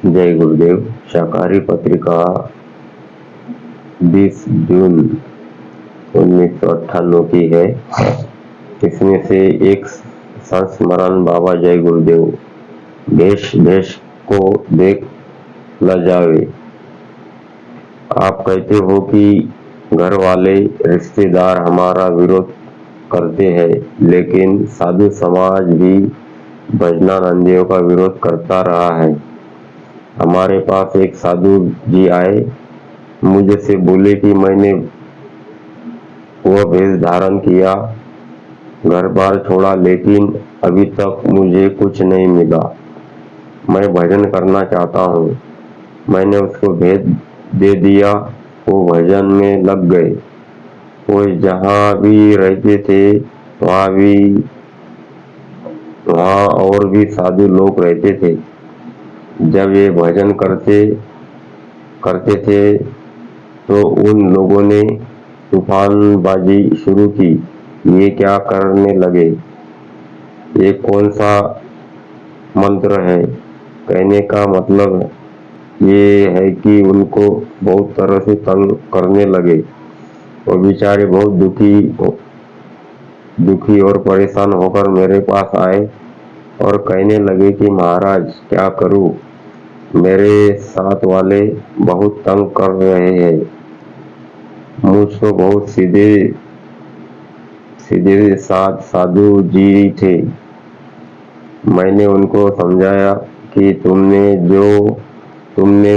जय गुरुदेव। शाकाहारी पत्रिका 20 जून 1998 की है। इसमें से एक संस्मरण बाबा जय गुरुदेव, देश देश को देख न जावे। आप कहते हो कि घर वाले रिश्तेदार हमारा विरोध करते हैं, लेकिन साधु समाज भी भजनानंदियों का विरोध करता रहा है। हमारे पास एक साधु जी आए, मुझसे बोले कि मैंने वह भेष धारण किया, घर बार छोड़ा, लेकिन अभी तक मुझे कुछ नहीं मिला। मैं भजन करना चाहता हूँ। मैंने उसको भेष दे दिया, वो भजन में लग गए। वो जहाँ भी रहते थे वहाँ और भी साधु लोग रहते थे। जब ये भजन करते थे तो उन लोगों ने तूफानबाजी शुरू की। ये क्या करने लगे, ये कौन सा मंत्र है? कहने का मतलब ये है कि उनको बहुत तरह से तंग करने लगे। वो बेचारे बहुत दुखी और परेशान होकर मेरे पास आए और कहने लगे कि महाराज क्या करूं, मेरे साथ वाले बहुत तंग कर रहे हैं। मुझ तो बहुत सीधे साधु जी थे। मैंने उनको समझाया कि तुमने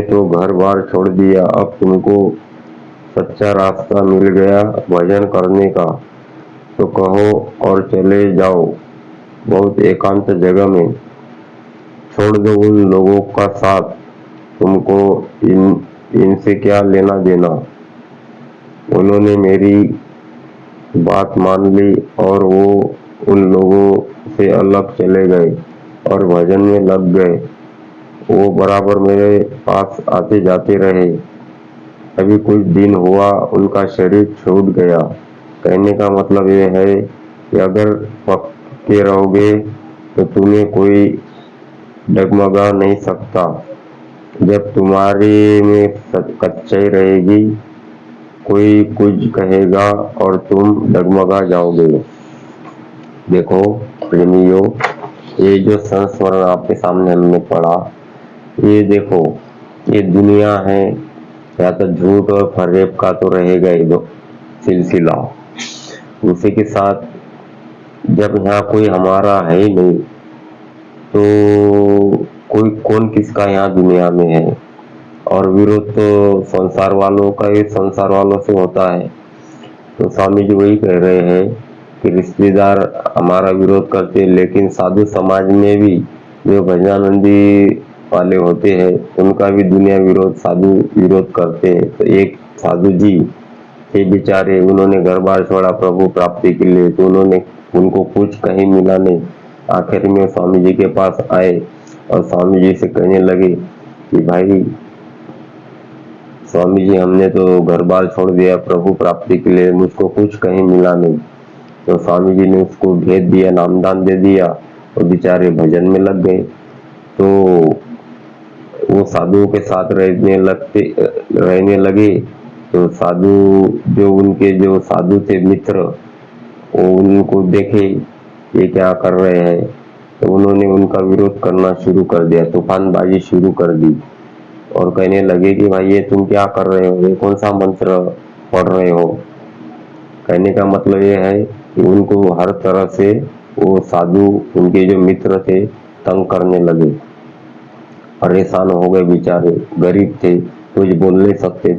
तो घर बार छोड़ दिया, अब तुमको सच्चा रास्ता मिल गया भजन करने का, तो कहो और चले जाओ बहुत एकांत जगह में। छोड़ दो उन लोगों का साथ, तुमको इनसे क्या लेना देना। उन्होंने मेरी बात मान ली और वो उन लोगों से अलग चले गए और भजन में लग गए। वो बराबर मेरे पास आते जाते रहे। अभी कुछ दिन हुआ उनका शरीर छूट गया। कहने का मतलब ये है कि अगर पक्के रहोगे तो तुम्हें कोई डगमगा नहीं सकता। जब तुम्हारे में सच्चाई रहेगी, कोई कुछ कहेगा और तुम डगमगा जाओगे। देखो प्रेमियों, ये जो संस्मरण आपके सामने हमने पढ़ा, ये देखो, ये दुनिया है, या तो झूठ और फरेब का तो रहेगा ही दो सिलसिला। उसी के साथ जब यहाँ कोई हमारा है ही नहीं, तो कोई कौन किसका यहाँ दुनिया में है। और विरोध तो संसार वालों का ही संसार वालों से होता है। तो स्वामी जी वही कह रहे हैं कि रिश्तेदार हमारा विरोध करते हैं, लेकिन साधु समाज में भी जो भजनानंदी वाले होते हैं उनका भी दुनिया साधु विरोध करते हैं। तो एक साधु जी थे बेचारे, उन्होंने घर बार छोड़ा प्रभु प्राप्ति के लिए, तो उनको कुछ कहीं मिला नहीं। आखिर में स्वामी जी के पास आए और स्वामी जी से कहने लगे कि भाई स्वामी जी, हमने तो घर बार छोड़ दिया प्रभु प्राप्ति के लिए, मुझको कुछ कहीं मिला नहीं। तो स्वामी जी ने उसको भेज दिया, नामदान दे दिया और बेचारे भजन में लग गए। तो वो साधुओं के साथ रहने लगे। तो साधु उनके जो साधु थे मित्र, वो उनको देखे ये क्या कर रहे हैं, तो उन्होंने उनका विरोध करना शुरू कर दिया, तूफानबाजी शुरू कर दी और कहने लगे कि भाई ये तुम क्या कर रहे हो, ये कौन सा मंत्र पढ़ रहे हो। कहने का मतलब ये है कि उनको हर तरह से वो साधु, उनके जो मित्र थे, तंग करने लगे। परेशान हो गए बेचारे, गरीब थे, कुछ बोल नहीं सकते थे।